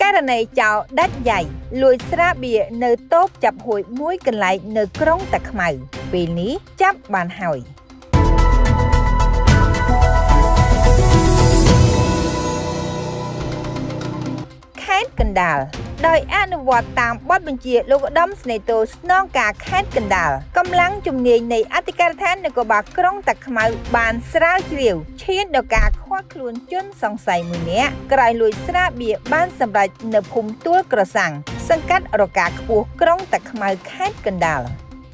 ករណីចោលដាច់យ៉ៃលួចស្រាបៀរនៅតូបចាប់ហួយមួយកន្លែងនៅក្រុងតាខ្មៅពេលនេះចាប់បានហើយខេត្តកណ្ដាលដោយអនុវត្តតាមបទបញ្ជាលោកឧត្តមស្នេហ៍តូស្នងការខេត្តកណ្ដាលកម្លាំងជំនាញនៃអធិការដ្ឋាននគរបាលក្រុងតាខ្មៅបានស្រាវជ្រាវឈានដល់ការឃាត់ខ្លួនជនសង្ស័យមួយនាក់ក្រោយលួចស្រាបៀរបានសម្រេចនៅភូមិទួលក្រសាំងសង្កាត់រកាខ្ពស់ក្រុងតាខ្មៅខេត្តកណ្ដាល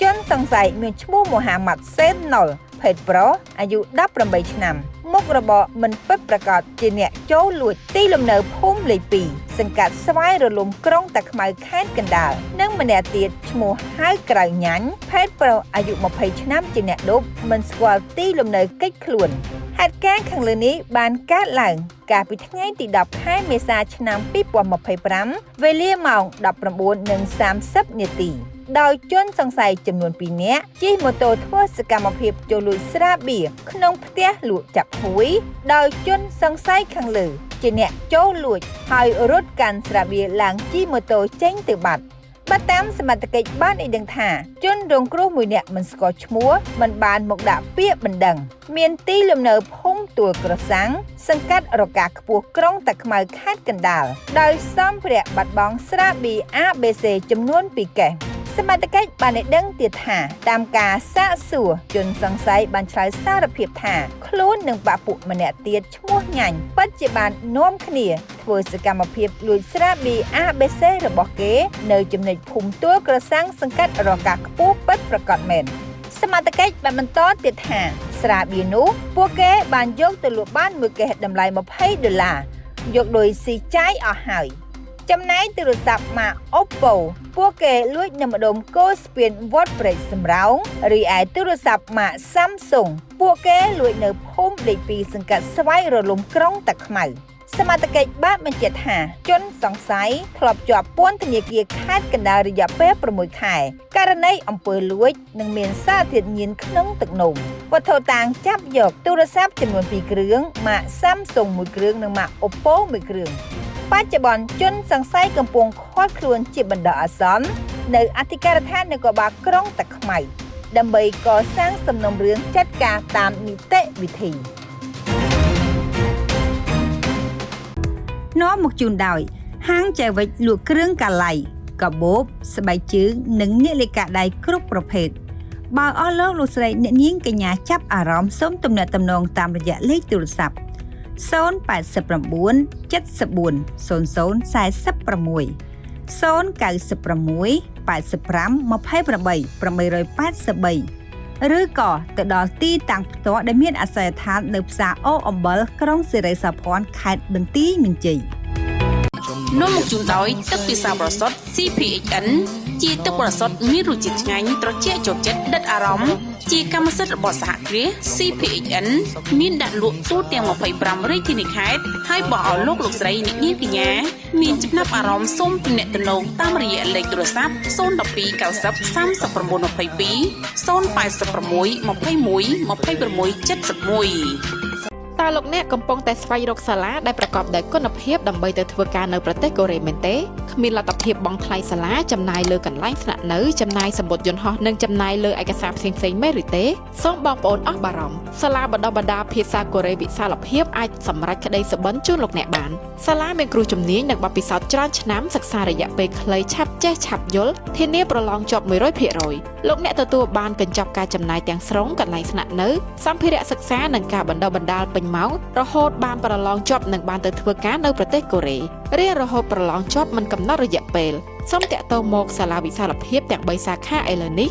ជនសង្ស័យមានឈ្មោះមូហាម៉ាត់សេនណុលភេទប្រុសអាយុ18ឆ្នាំមុខរបរមិនពិតប្រាកដជាអ្នកចូលលួចទីលំនៅភូមិលេខ2សង្កាត់ស្វាយរលំក្រុងតាខ្មៅខេត្តកណ្ដាលនិងម្នាក់ទៀតឈ្មោះហៅក្រៅញ៉ាញ់ភេទប្រុសអាយុ20ឆ្នាំជាអ្នកឌុបមិនស្គាល់ទីលំនៅកិច្ចខ្លួនហេតុការណ៍ខាងលើនេះបានកើតឡើងកាលពីថ្ងៃទី10ខែមេសាឆ្នាំ2025វេលាម៉ោង 19:30 នាទីដោយជនសង្ស័យចំនួន2នាក់ជិះម៉ូតូធ្វើសកម្មភាពចូលលួចស្រាបៀរក្នុងផ្ទះលក់ចាប់ហួយដោយជនសង្ស័យខាងលើជាអ្នកចូលលួចហើយរត់កាន់ស្រាបៀរឡើងជិះម៉ូតូចេញទៅបាត់បើតាមសមត្ថកិច្ចបានឲ្យដឹងថាជនរងគ្រោះមួយនាក់មិនស្គាល់ឈ្មោះមិនបានមកដាក់ពាក្យបណ្ដឹងមានទីលំនៅភូមិទួលក្រសាំងសង្កាត់រកាខ្ពស់ក្រុងតាខ្មៅខេត្តកណ្ដាលដោយសម្ភារៈបាត់បង់ស្រាបៀរ ABC ចំនួន2កេសសមត្ថកិច្ចបានឲ្យដឹងទៀតថាតាមការសាកសួរជនសង្ស័យបានឆ្លើយសារភាពថាខ្លួននិងបាក់ពួកម្នាក់ទៀតឈ្មោះញ៉ាញ់ពិតជាបាននាំគ្នាធ្វើសកម្មភាពលួចស្រាបៀរ ABC របស់គេនៅចំណុចភូមិទួលក្រសាំងសង្កាត់រកាខ្ពស់ពិតប្រាកដមែនសមត្ថកិច្ចបានបន្តទៀតថាស្រាបៀរនោះពួកគេបានយកទៅលក់បានមួយកេសតម្លៃ$20យកដោយស៊ីចាយអស់ហើយចំណែកទូរស័ព្ទម៉ាក Oppo ពួកគេលួចនៅម្ដុំគោស្ពានវត្តព្រែកសំរោងរីឯទូរស័ព្ទម៉ាក Samsung ពួកគេលួចនៅភូមិលេខ2សង្កាត់ស្វាយរលំក្រុងតាខ្មៅសមត្ថកិច្ចបានបញ្ជាក់ថាជនសង្ស័យធ្លាប់ជាប់ពន្ធនាគារខេត្តកណ្ដាលរយៈពេល6ខែករណីអំពើលួចនិងមានសារធាតុញៀនក្នុងទឹកនោមវត្ថុតាងចាប់យកទូរស័ព្ទចំនួន2គ្រឿងម៉ាក Samsung 1គ្រឿងនិងម៉ាក Oppo 1គ្រឿងបច្ចុប្បន្នជនសង្ស័យកំពុងឃាត់ខ្លួនជាបណ្ដោះអាសន្ននៅអធិការដ្ឋាននគរបាលក្រុងតាខ្មៅដើម្បីកសាងសំណុំរឿងចាត់ការតាមនីតិវិធីនាំមកជូនដោយហាងចែវិចលក់គ្រឿងកាឡៃកាបូបស្បែកជើងនិងនាឡិកាដៃគ្រប់ប្រភេទបើអស់លោកស្រីអ្នកនាងកញ្ញាចាប់អារម្មណ៍សូមទំនាក់ទំនងតាមរយៈលេខទូរស័ព្ទ089 74 00 46 096 85 28 883ឬក៏ទៅដល់ទីតាំងផ្ទាល់ដែលមានអាសយដ្ឋាននៅផ្សារអូអំបិលក្រុងសិរីសោភ័ណ្ឌខេត្តបន្ទាយមានជ័យនាំមកជូនដោយទឹកពិសាបរិសុទ្ធ CPHN ជាទឹកបរិសុទ្ធមានរសជាតិឆ្ងាញ់ត្រជាក់ចូលចិត្តដិតអារម្មណ៍ជាកម្មសិទ្ធិរបស់សហគ្រាស CPHN មានដាក់លក់ទូទាំង25រាជធានីខេត្តហើយបងឲ្យលោកស្រីអ្នកនាងកញ្ញាមានចំណាប់អារម្មណ៍សូមទំនាក់ទំនងតាមរយៈលេខទូរស័ព្ទ012 90 39 22 086 21 26 71តើលោកអ្នកកំពុងតែស្វែងរកសាលាដែលប្រកបដោយគុណភាពដើម្បីទៅធ្វើការនៅប្រទេសកូរ៉េមែនទេគ្មានលទ្ធភាពបង់ថ្លៃសាលាចំណាយលើកន្លែងស្នាក់នៅចំណាយសម្បត្តិយន្តហោះនិងចំណាយលើឯកសារផ្សេងៗមែនឬទេសូមបងប្អូនអស់បារម្ភសាលាបណ្ដុះបណ្ដាលភាសាកូរ៉េវិសាលភាពអាចសម្រេចក្តីសុបិនជូនលោកអ្នកបានសាលាមានគ្រូជំនាញនិងបទពិសោធន៍ច្រើនឆ្នាំសិក្សារយៈពេលខ្លីឆាប់ចេះឆាប់យល់ធានាប្រឡងជាប់ 100% លោកអ្នកទទួលបានកញ្ចប់ការចំណាយទាំងស្រុងកន្លែងស្នាក់នៅសម្ភារៈសិក្សានិងការបណ្ដុះបណ្ដាលពេញម៉ោងរហូតបានប្រឡងជាប់និងបានទៅធ្វើការនៅប្រទេសកូរ៉េរៀនរហូតប្រឡងជាប់មិនកំណត់រយៈពេលសូមតាក់ទងមកសាលាវិសាលភាពទាំង3សាខាឥឡូវនេះ